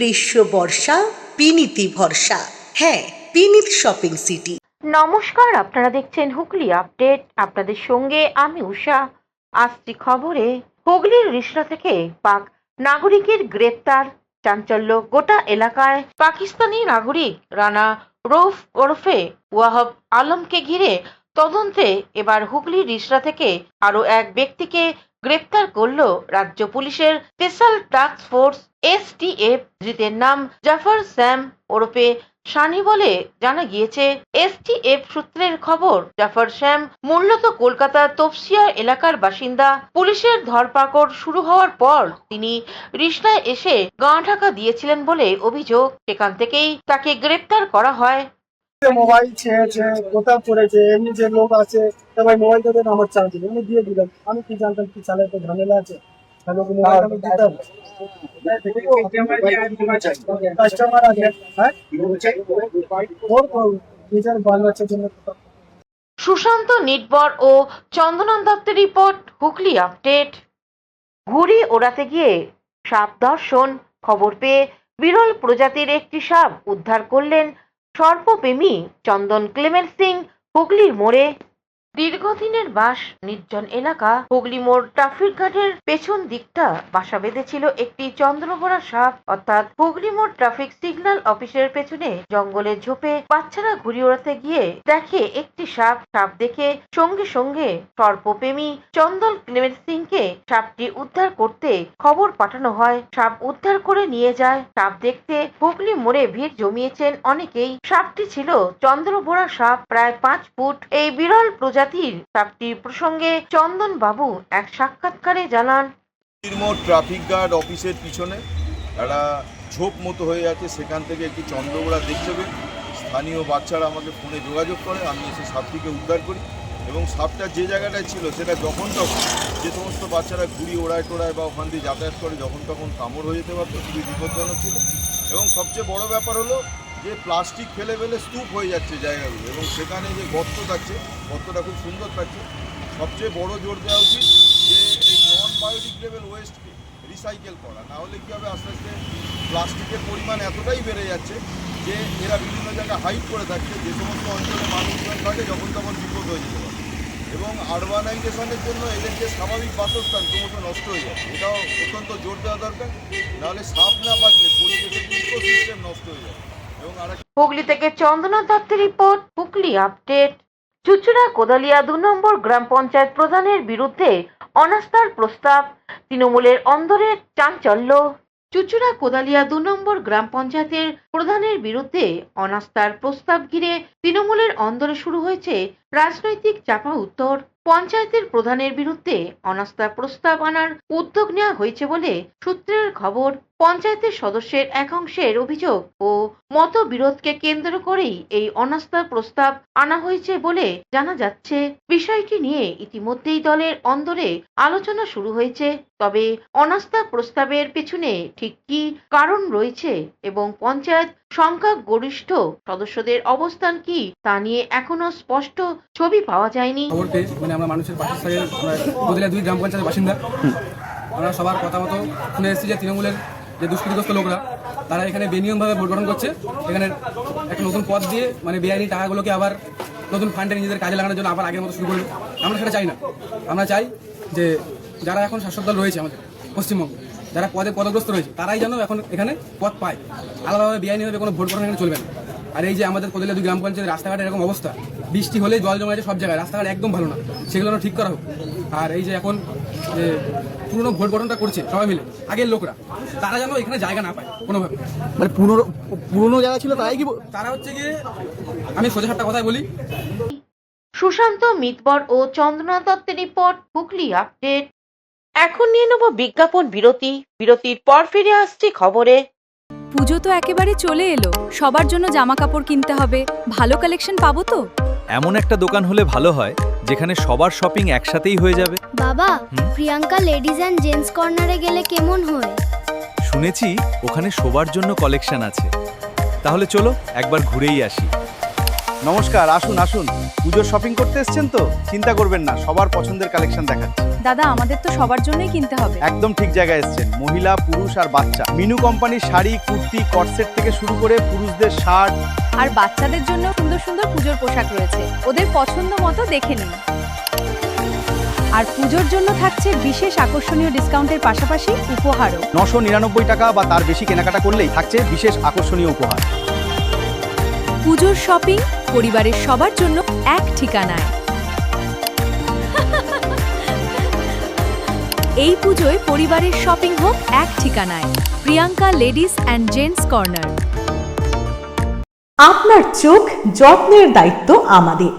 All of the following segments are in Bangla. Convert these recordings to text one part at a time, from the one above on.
গ্রীষ্ম বর্ষা বিনীতি ভরসা। হ্যাঁ, বিনীত শপিং সিটি। নমস্কার, আপনারা দেখছেন হুগলি আপডেট। আপনাদের সঙ্গে আমি উষা। আসছি খবরে। হুগলির রিষড়া থেকে পাক নাগরিকের গ্রেপ্তার, চাঞ্চল্য গোটা এলাকায়। পাকিস্তানি নাগরিক রানা রৌফ ওরফে ওয়াহাব আলমকে ঘিরে তদন্তে এবার হুগলি রিষড়া থেকে আরো এক ব্যক্তিকে গ্রেপ্তার করল রাজ্য পুলিশের স্পেশাল টাস্ক ফোর্স STF। ধৃতের নাম জাফর শ্যাম ওরফে সানি বলে জানা গিয়েছে। STF সূত্রের খবর, জাফর শ্যাম মূলত কলকাতার তপসিয়া এলাকার বাসিন্দা। পুলিশের ধরপাকড় শুরু হওয়ার পর তিনি রিষড়ায় এসে গা ঢাকা দিয়েছিলেন বলে অভিযোগ। সেখান থেকেই তাকে গ্রেপ্তার করা হয়। মোবাইল ছেড়েছে, কোথাও করেছে, এমনি যে লোক আছে সবাই মোবাইল থেকে আমার চার্জ দিল, আমি দিয়ে দিলাম। আমি কি জানতাম কি চালে তো ঝামেলা আছে, কাস্টমার আছে। হ্যাঁ, নিজের বাল বাচ্চার জন্য। সুশান্ত নিটবর ও চন্দনন দত্তের রিপোর্ট, হুগলি আপডেট। ঘুড়ি ওড়াতে গিয়ে সাপ দর্শন। খবর পেয়ে বিরল প্রজাতির একটি সাপ উদ্ধার করলেন সর্পপ্রেমী চন্দন ক্লেমেন্ট সিং হুগলির মোড়ে। দীর্ঘদিনের বাস নির্জন এলাকা হুগলি মোড় ট্রাফিক ঘাটের পেছন দিকটা বাসা বেঁধেছিল একটি চন্দ্রবোরা সাপ। অর্থাৎ হুগলি মোড় ট্রাফিক সিগন্যাল অফিসের পেছনে জঙ্গলের ঝোপে বাচ্চারা ঘুড়ি ওড়াতে গিয়ে দেখে একটি সাপ। সাপ দেখে সঙ্গে সঙ্গে সর্পপ্রেমী চন্দন ক্লেমেন্ট সিংকে সাপটি উদ্ধার করতে খবর পাঠানো হয়। সাপ উদ্ধার করে নিয়ে যায়। সাপ দেখতে হুগলি মোড়ে ভিড় জমিয়েছেন অনেকেই। সাপটি ছিল চন্দ্রবোরা সাপ, প্রায় 5 ফুট। এই বিরল প্রজাতির সাপটির প্রসঙ্গে চন্দন বাবু এক সাক্ষাৎকারে জানান, ট্রাফিক গার্ড অফিসের পিছনে একটা ঝোপ মতো হয়ে আছে, সেখান থেকে একটি চন্দ্রবোরা দেখতে পেয়ে স্থানীয় বাচ্চারা আমাকে ফোনে যোগাযোগ করে। আমি এসে সাপটিকে উদ্ধার করি এবং সাপটা যে জায়গাটায় ছিল সেটা যখন তখন যে সমস্ত বাচ্চারা ঘুড়ি ওড়ায় টোড়ায় বা ওখান দিয়ে যাতায়াত করে যখন তখন কামড় হয়ে যেতে পারতো, খুবই বিপজ্জনক ছিল। এবং সবচেয়ে বড় ব্যাপার হলো যে প্লাস্টিক ফেলে ফেলে স্তূপ হয়ে যাচ্ছে জায়গাগুলো, এবং সেখানে যে গর্ত থাকছে, গর্তটা খুব সুন্দর থাকছে। সবচেয়ে বড় জোর দেওয়া উচিত যে এই নন বায়োডিগ্রেডেবল ওয়েস্টকে রিসাইকেল করা, না হলে কী হবে, আস্তে আস্তে প্লাস্টিকের পরিমাণ এতটাই বেড়ে যাচ্ছে যে এরা বিভিন্ন জায়গায় হাইড করে থাকছে, যে সমস্ত অঞ্চলে মানুষজন থাকে যখন তখন বিপদ হয়ে যেতে পারে। এবং আরবানাইজেশনের জন্য এদের যে স্বাভাবিক বাসস্থান ক্রমশ নষ্ট হয়ে যাচ্ছে, এটাও অত্যন্ত জোর দেওয়া দরকার। নাহলে সাপ না বাঁচলে পরিবেশের ইকোসিস্টেম নষ্ট হয়ে যাবে। হুগলি থেকে চন্দনা দত্তের রিপোর্ট, হুগলি আপডেট। চুচুড়া কোদালিয়া 2 নম্বর গ্রাম পঞ্চায়েত প্রধানের বিরুদ্ধে অনাস্থার প্রস্তাব, তৃণমূলের অন্দরে চাঞ্চল্য। চুচুড়া কোদালিয়া 2 নম্বর গ্রাম পঞ্চায়েতের প্রধানের বিরুদ্ধে অনাস্থার প্রস্তাব ঘিরে তৃণমূলের অন্দরে শুরু হয়েছে রাজনৈতিক চাপা উত্তর। পঞ্চায়েতের প্রধানের বিরুদ্ধে অনাস্থা প্রস্তাব আনার উদ্যোগ নেওয়া হয়েছে বলে সূত্রের খবর। পঞ্চায়েতের সদস্যের এক অংশের অভিযোগ ও মতবিরোধকে কেন্দ্র করেই এই অনাস্থা প্রস্তাব আনা হয়েছে বলে জানা যাচ্ছে। বিষয়টি নিয়ে ইতিমধ্যেই দলের অন্দরে আলোচনা শুরু হয়েছে। তবে অনাস্থা প্রস্তাবের পেছনে ঠিক কি কারণ রয়েছে এবং পঞ্চায়েত সংখ্যাগরিষ্ঠ সদস্যদের অবস্থান কি, তা নিয়ে এখনো স্পষ্ট ছবি পাওয়া যায়নি। আমরা মানুষের পাশে কোদালিয়া 2 গ্রাম পঞ্চায়েতের বাসিন্দা। আমরা সবার কথা মতো শুনে এসেছি যে তৃণমূলের যে দুষ্কৃতিগ্রস্ত লোকরা তারা এখানে বেনিয়মভাবে ভোট গঠন করছে। এখানে একটা নতুন পদ দিয়ে বেআইনি টাকাগুলোকে আবার নতুন ফান্ডে নিজেদের কাজে লাগানোর জন্য আবার আগের মতো শুরু করবে। আমরা সেটা চাই না। আমরা চাই যে যারা এখন শাসক দল রয়েছে আমাদের পশ্চিমবঙ্গে, যারা পদগ্রস্ত রয়েছে, তারাই যেন এখন এখানে পদ পায়। আলাদাভাবে বেআইনিভাবে কোনো ভোট গঠন এখানে চলবে না। আর এই যে আমাদের কোদালিয়া 2 গ্রাম পঞ্চায়েতের রাস্তাঘাটের এরকম অবস্থা, বৃষ্টি হলে জল জমে আছে সব জায়গায়, রাস্তাঘাট একদম ভালো না, সেগুলো ঠিক করা হোক। আর এই যে এখন যে পুরনো ভোট গঠনটা করছে সবাই মিলে আগের লোকরা, তারা যেন এখানে জায়গা না পায় কোনোভাবে। মানে পুরনো যারা ছিল তারাই কি, তারা হচ্ছে গিয়ে, আমি সোজা সাপটা কথাই বলি। সুশান্ত মিতবর ও চন্দনা দত্তের রিপোর্ট, হুগলি আপডেট। এখন নিয়ে নেব বিজ্ঞাপন বিরতি। বিরতির পর ফিরে আসছি খবরে। পুজো তো একেবারে চলে এলো, সবার জন্য জামা কাপড় কিনতে হবে, ভালো কালেকশন পাবো তো? এমন একটা দোকান হলে ভালো হয় যেখানে সবার শপিং একসাথেই হয়ে যাবে। বাবা, প্রিয়াঙ্কা লেডিজ অ্যান্ড জেন্টস কর্নারে গেলে কেমন হয়? শুনেছি ওখানে সবার জন্য কালেকশন আছে। তাহলে চলো একবার ঘুরেই আসি। নমস্কার, আসুন আসুন। পুজোর শপিং করতে এসেছেন তো? চিন্তা করবেন না, সবার পছন্দের কালেকশন দেখাচ্ছি। দাদা আমাদের তো সবার জন্যই কিনতে হবে। একদম ঠিক জায়গায় এসেছেন। মহিলা, পুরুষ আর বাচ্চা মিনু কোম্পানির শাড়ি, কুর্তি, কটসেট থেকে শুরু করে পুরুষদের শার্ট আর বাচ্চাদের জন্য সুন্দর সুন্দর পুজোর পোশাক রয়েছে, ওদের পছন্দ মতো দেখে নিন। আর পুজোর জন্য থাকছে বিশেষ আকর্ষণীয় ডিসকাউন্টের পাশাপাশি উপহারও। 999 টাকা বা তার বেশি কেনাকাটা করলেই থাকছে বিশেষ আকর্ষণীয় উপহার। পুজোর শপিং পরিবারের সবার জন্য এক ঠিকানায়। এই পুজোয় পরিবারের শপিং হোক এক ঠিকানায়। Priyanka ladies and gents corner. আপনার চোখ যত্নের দায়িত্ব আমাদের।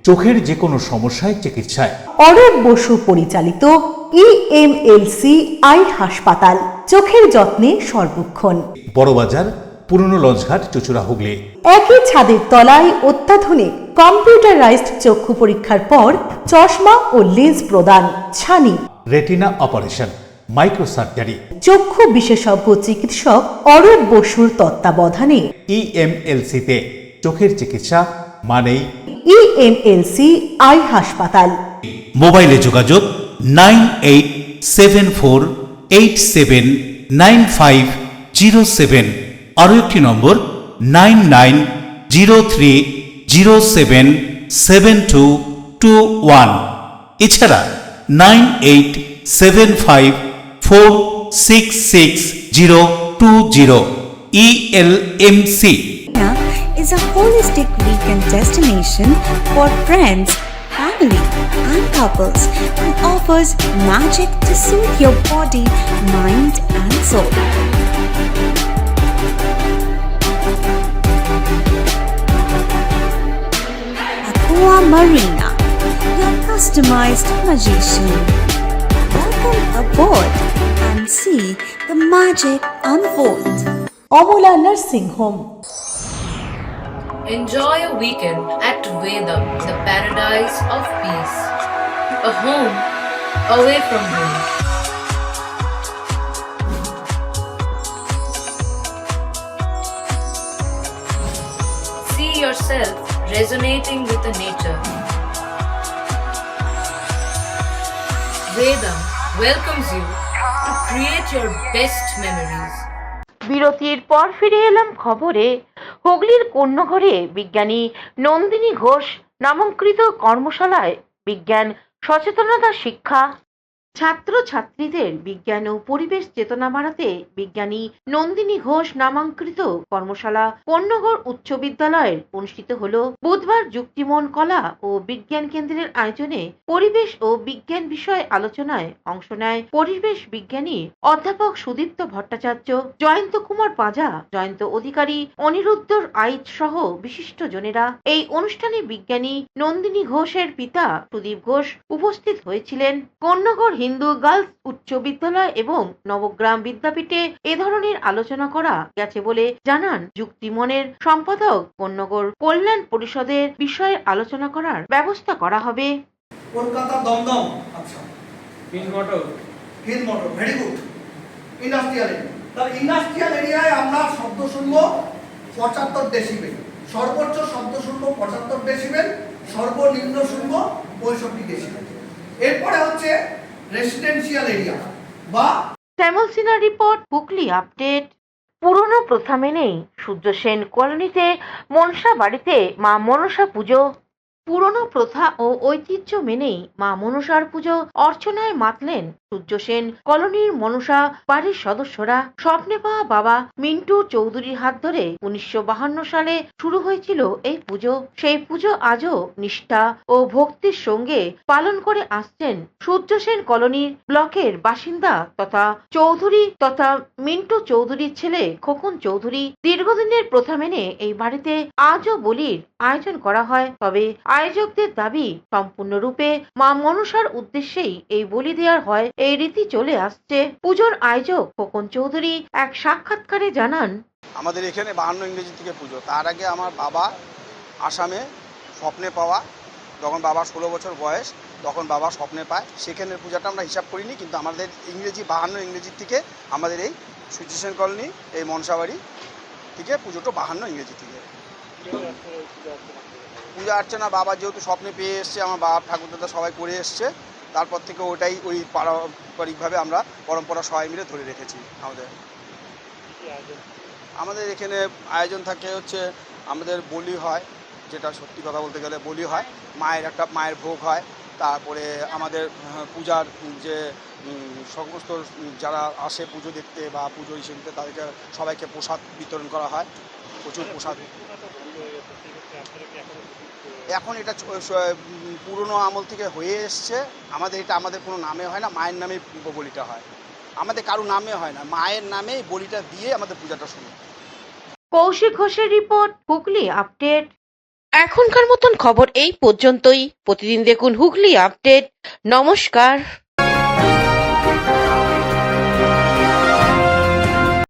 চোখের যে কোনো সমস্যায় চিকিৎসায় অরূপ বসু পরিচালিত EMLC আই হাসপাতাল, চোখের যত্নে সর্বক্ষণ। বড়বাজার, পুরনো লঞ্চঘাট, চুচুড়া, হুগলি। একই ছাদের তলায় অত্যাধুনিক কম্পিউটারাইজড চক্ষু পরীক্ষার পর চশমা ও লেন্স প্রদান, ছানি, রেটিনা অপারেশন, মাইক্রোসার্জারি। চক্ষু বিশেষজ্ঞ চিকিৎসক অরূপ বসুর তত্ত্বাবধানে EMLC-তে চোখের চিকিৎসা মানেই EMLC আই হাসপাতাল। মোবাইলে যোগাযোগ 9874879507। আরও একটি নম্বর 9903077221। এছাড়া 9875466020। ELMC is a holistic weekend destination for friends, family, and couples and offers magic to soothe your body, mind, and soul. Aqua Marina, your customized magician. Welcome aboard and see the magic unfold. Amala nursing home. Enjoy a weekend at Vedam, the paradise of peace. A home away from home. See yourself resonating with the nature. Vedam welcomes you to create your best memories. বিরতির পর ফিরে এলাম খবরে। হুগলির কন্যঘরে বিজ্ঞানী নন্দিনী ঘোষ নামাঙ্কিত কর্মশালায় বিজ্ঞান সচেতনতা শিক্ষা। ছাত্রছাত্রীদের বিজ্ঞান ও পরিবেশ চেতনা বাড়াতে বিজ্ঞানী নন্দিনী ঘোষ নামাঙ্কিত কর্মশালা কন্যঘর উচ্চ বিদ্যালয়ের অনুষ্ঠিত হলো বুধবার। যুক্তিমন কলা ও বিজ্ঞান কেন্দ্রের আয়োজনে পরিবেশ ও বিজ্ঞান বিষয়ে আলোচনায় অংশ নেয় পরিবেশ বিজ্ঞানী অধ্যাপক সুদীপ্ত ভট্টাচার্য, জয়ন্ত কুমার পাঁজা, জয়ন্ত অধিকারী, অনিরুদ্ধ আইচ সহ বিশিষ্ট জনেরা। এই অনুষ্ঠানে বিজ্ঞানী নন্দিনী ঘোষের পিতা সুদীপ ঘোষ উপস্থিত হয়েছিলেন। কন্যঘর হিন্দু গার্লস উচ্চ বিদ্যালয় এবং নবগ্রাম বিদ্যাপীঠে এ ধরনের আলোচনা করা গেছে বলে জানান যুক্তিমনের সম্পাদক। কন্যঘর কল্যাণ পরিষদের বিষয়ে আলোচনা করার ব্যবস্থা করা হবে। কলকাতা দমদম, আচ্ছা hill motor, very good. Industrial area, তাহলে ইন্ডাস্ট্রিয়াল এরিয়ায় আমরা শব্দ শুনবো 75 ডেসিবেল, সর্বোচ্চ শব্দ শুনবো 75 ডেসিবেল, সর্বনিম্ন শুনবো 65 ডেসিবেল। এরপরে হচ্ছে রেসিডেন্সিয়াল এরিয়া বা শ্যামল সিনহার রিপোর্ট, হুগলি আপডেট। পুরনো প্রথা মেনেই সূর্য সেন কলোনিতে মনসা বাড়িতে মা মনসা পুজো। পুরনো প্রথা ও ঐতিহ্য মেনেই মা মনসার পুজো অর্চনায় মাতলেন সূর্য সেন কলোনির মনসা বাড়ির সদস্যরা। স্বপ্নে পাওয়া বাবা মিন্টু চৌধুরীর হাত ধরে 1952 সালে শুরু হয়েছিল এই পুজো। সেই পুজো আজও নিষ্ঠা ও ভক্তির সঙ্গে পালন করে আসছেন সূর্য সেন কলোনির ব্লকের বাসিন্দা তথা চৌধুরী তথা মিন্টু চৌধুরীর ছেলে খোকন চৌধুরী। দীর্ঘদিনের প্রথা মেনে এই বাড়িতে আজও বলির আয়োজন করা হয়, তবে আয়োজকদের দাবি সম্পূর্ণরূপে মা মনসার উদ্দেশ্যেই এই বলি দেওয়ার হয়। এই রীতি চলে আসছে। পুজোর আয়োজক খোকন চৌধুরী এক সাক্ষাৎকারে জানান, আমাদের এখানে 52 ইংরেজি থেকে পুজো। তার আগে আমার বাবা আসামে স্বপ্নে পাওয়া, যখন বাবার 16 বছর বয়স তখন বাবা স্বপ্নে পায়। সেখানের পূজাটা আমরা হিসাব করিনি, কিন্তু আমাদের ইংরেজি 52 ইংরেজির থেকে আমাদের এই সূর্য সেন কলোনি এই মনসাবাড়ি থেকে পুজোটা 52 ইংরেজি থেকে। পূজা অর্চনা বাবা যেহেতু স্বপ্নে পেয়ে এসছে, আমার বাবা ঠাকুরদাদা সবাই করে এসছে, তারপর থেকে ওটাই ওই পারম্পরিকভাবে আমরা পরম্পরা সবাই মিলে ধরে রেখেছি। আমাদের এখানে আয়োজন থাকে হচ্ছে আমাদের বলি হয়, যেটা সত্যি কথা বলতে গেলে বলি হয়, মায়ের ভোগ হয়, তারপরে আমাদের পূজার যে সমস্ত যারা আসে পুজো দেখতে বা পুজো হিসেবে তাদেরকে সবাইকে প্রসাদ বিতরণ করা হয়, প্রচুর প্রসাদ। এখন এটা পুরনো আমল থেকে হয়ে এসছে, আমাদের কোনো নামে হয় না, মায়ের নামে বলিটা হয়, আমাদের কারো নামে হয় না, মায়ের নামে বলিটা দিয়ে আমাদের পূজাটা শুরু। কৌশিক ঘোষের রিপোর্ট, হুগলি আপডেট। এখনকার মতন খবর এই পর্যন্তই। প্রতিদিন দেখুন হুগলি আপডেট। নমস্কার।